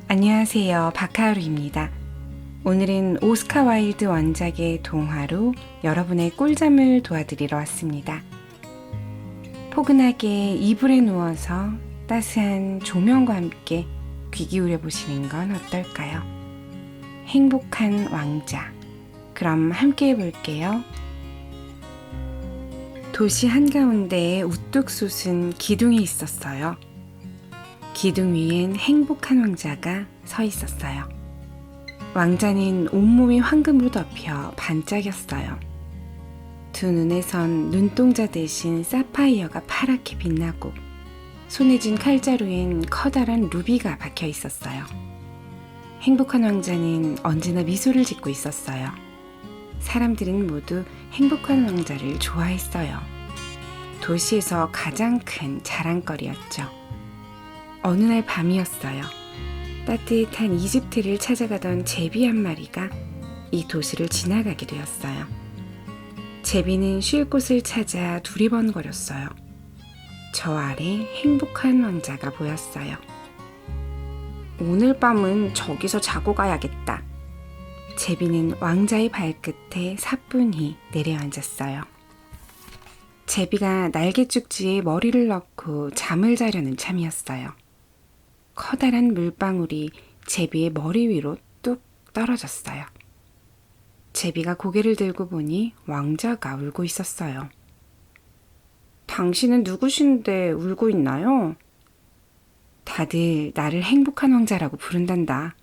안녕하세요. 박하루입니다. 오늘은 오스카 와일드 원작의 동화로 여러분의 꿀잠을 도와드리러 왔습니다. 포근하게 이불에 누워서 따스한 조명과 함께 귀 기울여 보시는 건 어떨까요? 행복한 왕자. 그럼 함께 해볼게요. 도시 한가운데에 우뚝 솟은 기둥이 있었어요. 기둥 위엔 행복한 왕자가 서 있었어요. 왕자는 온몸이 황금으로 덮여 반짝였어요. 두 눈에선 눈동자 대신 사파이어가 파랗게 빛나고 손에 쥔 칼자루엔 커다란 루비가 박혀 있었어요. 행복한 왕자는 언제나 미소를 짓고 있었어요. 사람들은 모두 행복한 왕자를 좋아했어요. 도시에서 가장 큰 자랑거리였죠. 어느 날 밤이었어요. 따뜻한 이집트를 찾아가던 제비 한 마리가 이 도시를 지나가게 되었어요. 제비는 쉴 곳을 찾아 두리번거렸어요. 저 아래 행복한 왕자가 보였어요. 오늘 밤은 저기서 자고 가야겠다. 제비는 왕자의 발끝에 사뿐히 내려앉았어요. 제비가 날개죽지에 머리를 넣고 잠을 자려는 참이었어요. 커다란 물방울이 제비의 머리 위로 뚝 떨어졌어요. 제비가 고개를 들고 보니 왕자가 울고 있었어요. 당신은 누구신데 울고 있나요? 다들 나를 행복한 왕자라고 부른단다.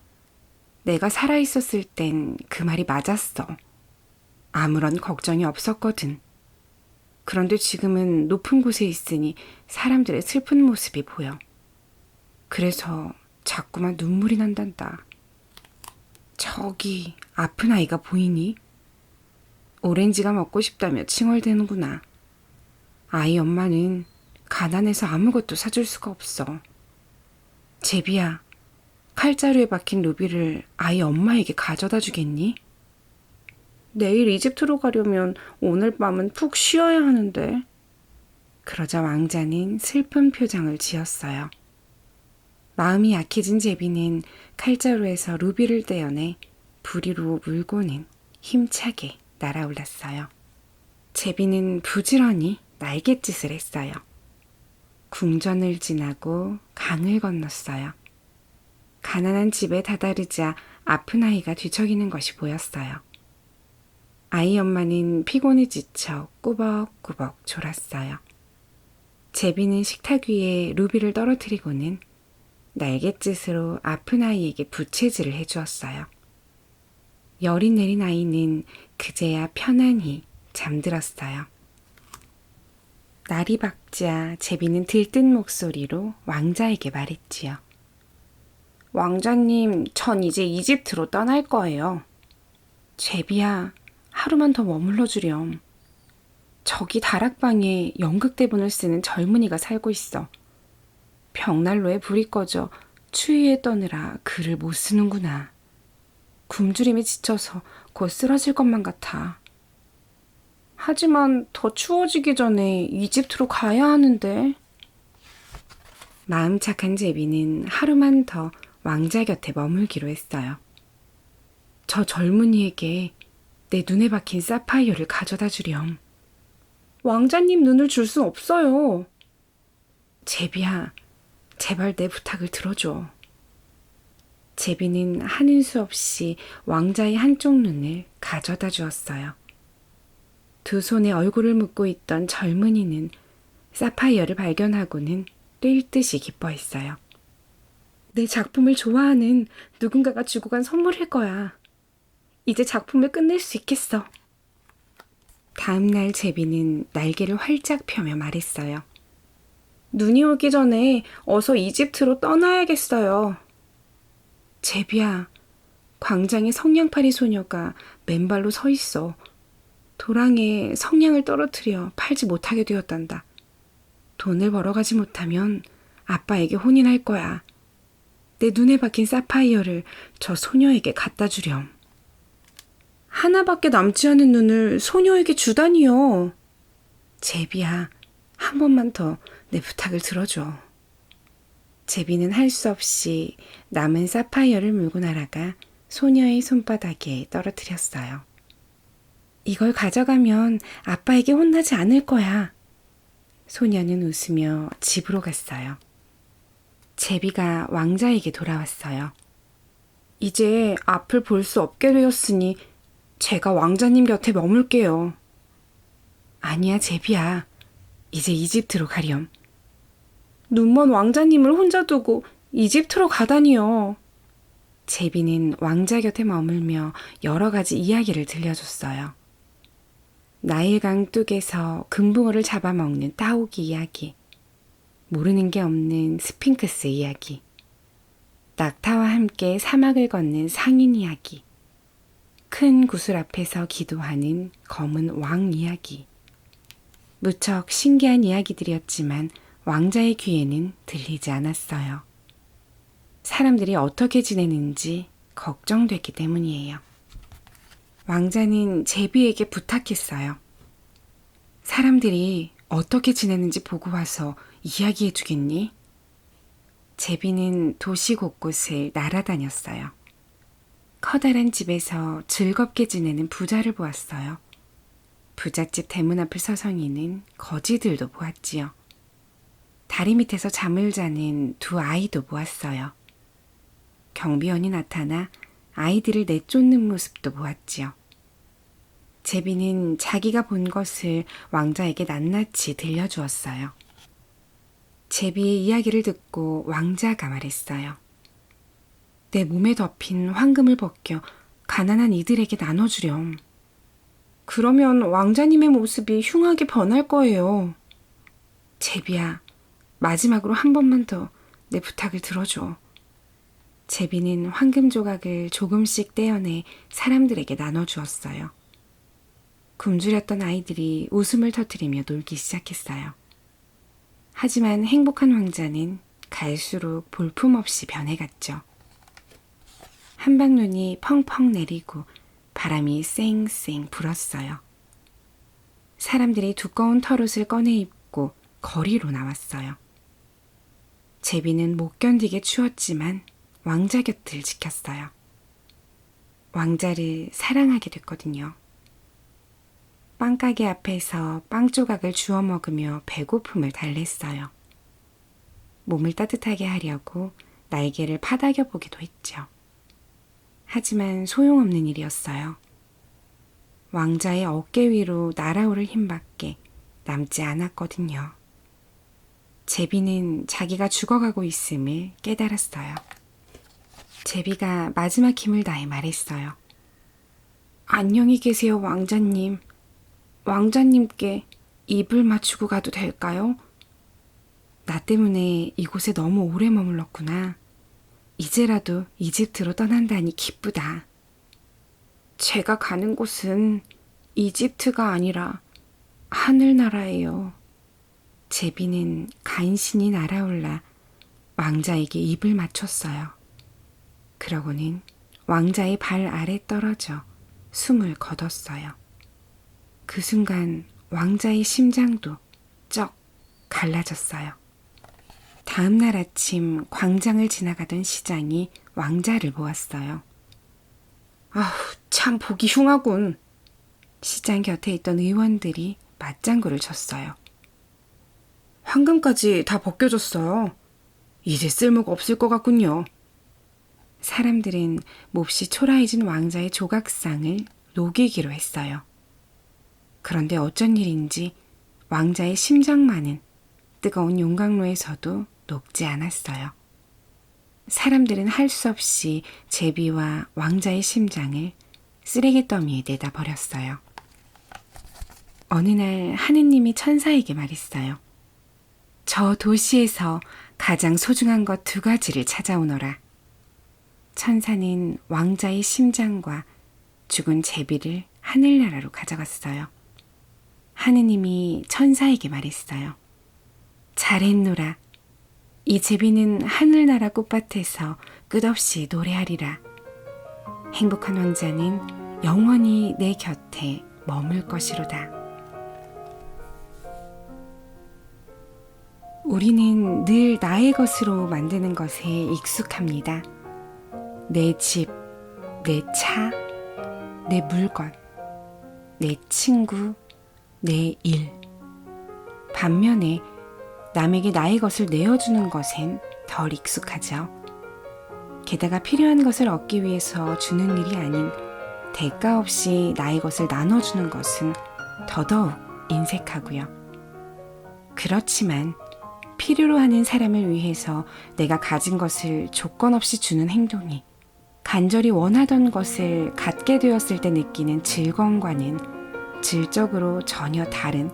내가 살아있었을 땐 그 말이 맞았어. 아무런 걱정이 없었거든. 그런데 지금은 높은 곳에 있으니 사람들의 슬픈 모습이 보여. 그래서 자꾸만 눈물이 난단다. 저기 아픈 아이가 보이니? 오렌지가 먹고 싶다며 칭얼대는구나. 아이 엄마는 가난해서 아무것도 사줄 수가 없어. 제비야, 칼자루에 박힌 루비를 아이 엄마에게 가져다 주겠니? 내일 이집트로 가려면 오늘 밤은 푹 쉬어야 하는데. 그러자 왕자는 슬픈 표정을 지었어요. 마음이 약해진 제비는 칼자루에서 루비를 떼어내 부리로 물고는 힘차게 날아올랐어요. 제비는 부지런히 날갯짓을 했어요. 궁전을 지나고 강을 건넜어요. 가난한 집에 다다르자 아픈 아이가 뒤척이는 것이 보였어요. 아이 엄마는 피곤에 지쳐 꾸벅꾸벅 졸았어요. 제비는 식탁 위에 루비를 떨어뜨리고는 날갯짓으로 아픈 아이에게 부채질을 해주었어요. 열이 내린 아이는 그제야 편안히 잠들었어요. 날이 밝자 제비는 들뜬 목소리로 왕자에게 말했지요. 왕자님, 전 이제 이집트로 떠날 거예요. 제비야, 하루만 더 머물러 주렴. 저기 다락방에 연극 대본을 쓰는 젊은이가 살고 있어. 벽난로에 불이 꺼져 추위에 떠느라 글을 못 쓰는구나. 굶주림에 지쳐서 곧 쓰러질 것만 같아. 하지만 더 추워지기 전에 이집트로 가야 하는데. 마음 착한 제비는 하루만 더 왕자 곁에 머물기로 했어요. 저 젊은이에게 내 눈에 박힌 사파이어를 가져다 주렴. 왕자님 눈을 줄 수 없어요. 제비야, 제발 내 부탁을 들어줘. 제비는 하는 수 없이 왕자의 한쪽 눈을 가져다 주었어요. 두 손에 얼굴을 묶고 있던 젊은이는 사파이어를 발견하고는 뛸 듯이 기뻐했어요. 내 작품을 좋아하는 누군가가 주고 간 선물일 거야. 이제 작품을 끝낼 수 있겠어. 다음 날 제비는 날개를 활짝 펴며 말했어요. 눈이 오기 전에 어서 이집트로 떠나야겠어요. 제비야, 광장에 성냥팔이 소녀가 맨발로 서 있어. 도랑에 성냥을 떨어뜨려 팔지 못하게 되었단다. 돈을 벌어가지 못하면 아빠에게 혼인할 거야. 내 눈에 박힌 사파이어를 저 소녀에게 갖다 주렴. 하나밖에 남지 않은 눈을 소녀에게 주다니요. 제비야, 한 번만 더 내 부탁을 들어줘. 제비는 할 수 없이 남은 사파이어를 물고 날아가 소녀의 손바닥에 떨어뜨렸어요. 이걸 가져가면 아빠에게 혼나지 않을 거야. 소녀는 웃으며 집으로 갔어요. 제비가 왕자에게 돌아왔어요. 이제 앞을 볼 수 없게 되었으니 제가 왕자님 곁에 머물게요. 아니야, 제비야. 이제 이집트로 가렴. 눈먼 왕자님을 혼자 두고 이집트로 가다니요. 제비는 왕자 곁에 머물며 여러 가지 이야기를 들려줬어요. 나일강 뚝에서 금붕어를 잡아먹는 따오기 이야기, 모르는 게 없는 스핑크스 이야기, 낙타와 함께 사막을 걷는 상인 이야기, 큰 구슬 앞에서 기도하는 검은 왕 이야기. 무척 신기한 이야기들이었지만 왕자의 귀에는 들리지 않았어요. 사람들이 어떻게 지내는지 걱정됐기 때문이에요. 왕자는 제비에게 부탁했어요. 사람들이 어떻게 지내는지 보고 와서 이야기해 주겠니? 제비는 도시 곳곳을 날아다녔어요. 커다란 집에서 즐겁게 지내는 부자를 보았어요. 부잣집 대문 앞을 서성이는 거지들도 보았지요. 다리 밑에서 잠을 자는 두 아이도 보았어요. 경비원이 나타나 아이들을 내쫓는 모습도 보았지요. 제비는 자기가 본 것을 왕자에게 낱낱이 들려주었어요. 제비의 이야기를 듣고 왕자가 말했어요. 내 몸에 덮인 황금을 벗겨 가난한 이들에게 나눠주렴. 그러면 왕자님의 모습이 흉하게 변할 거예요. 제비야, 마지막으로 한 번만 더 내 부탁을 들어줘. 제비는 황금 조각을 조금씩 떼어내 사람들에게 나눠주었어요. 굶주렸던 아이들이 웃음을 터뜨리며 놀기 시작했어요. 하지만 행복한 왕자는 갈수록 볼품없이 변해갔죠. 한방눈이 펑펑 내리고 바람이 쌩쌩 불었어요. 사람들이 두꺼운 털옷을 꺼내 입고 거리로 나왔어요. 제비는 못 견디게 추웠지만 왕자 곁을 지켰어요. 왕자를 사랑하게 됐거든요. 빵가게 앞에서 빵 조각을 주워 먹으며 배고픔을 달랬어요. 몸을 따뜻하게 하려고 날개를 파닥여 보기도 했죠. 하지만 소용없는 일이었어요. 왕자의 어깨 위로 날아오를 힘밖에 남지 않았거든요. 제비는 자기가 죽어가고 있음을 깨달았어요. 제비가 마지막 힘을 다해 말했어요. 안녕히 계세요, 왕자님. 왕자님께 입을 맞추고 가도 될까요? 나 때문에 이곳에 너무 오래 머물렀구나. 이제라도 이집트로 떠난다니 기쁘다. 제가 가는 곳은 이집트가 아니라 하늘나라예요. 제비는 간신히 날아올라 왕자에게 입을 맞췄어요. 그러고는 왕자의 발 아래 떨어져 숨을 거뒀어요. 그 순간 왕자의 심장도 쩍 갈라졌어요. 다음 날 아침 광장을 지나가던 시장이 왕자를 보았어요. 아우, 참 보기 흉하군. 시장 곁에 있던 의원들이 맞장구를 쳤어요. 황금까지 다 벗겨졌어요. 이제 쓸모가 없을 것 같군요. 사람들은 몹시 초라해진 왕자의 조각상을 녹이기로 했어요. 그런데 어쩐 일인지 왕자의 심장만은 뜨거운 용광로에서도 녹지 않았어요. 사람들은 할 수 없이 제비와 왕자의 심장을 쓰레기 더미에 내다 버렸어요. 어느 날 하느님이 천사에게 말했어요. 저 도시에서 가장 소중한 것 2가지를 찾아오너라. 천사는 왕자의 심장과 죽은 제비를 하늘나라로 가져갔어요. 하느님이 천사에게 말했어요. 잘했노라. 이 제비는 하늘나라 꽃밭에서 끝없이 노래하리라. 행복한 왕자는 영원히 내 곁에 머물 것이로다. 우리는 늘 나의 것으로 만드는 것에 익숙합니다. 내 집, 내 차, 내 물건, 내 친구, 내 일. 반면에 남에게 나의 것을 내어주는 것엔 덜 익숙하죠. 게다가 필요한 것을 얻기 위해서 주는 일이 아닌 대가 없이 나의 것을 나눠주는 것은 더더욱 인색하고요. 그렇지만 필요로 하는 사람을 위해서 내가 가진 것을 조건 없이 주는 행동이 간절히 원하던 것을 갖게 되었을 때 느끼는 즐거움과는 질적으로 전혀 다른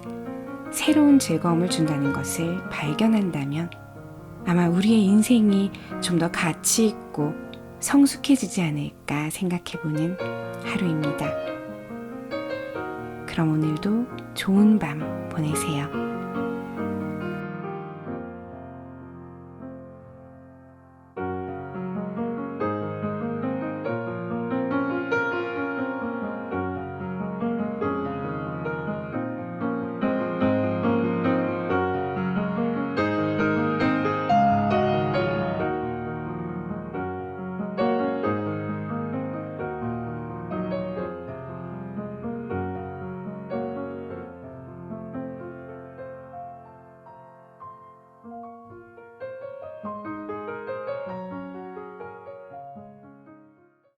새로운 즐거움을 준다는 것을 발견한다면 아마 우리의 인생이 좀 더 가치 있고 성숙해지지 않을까 생각해보는 하루입니다. 그럼 오늘도 좋은 밤 보내세요.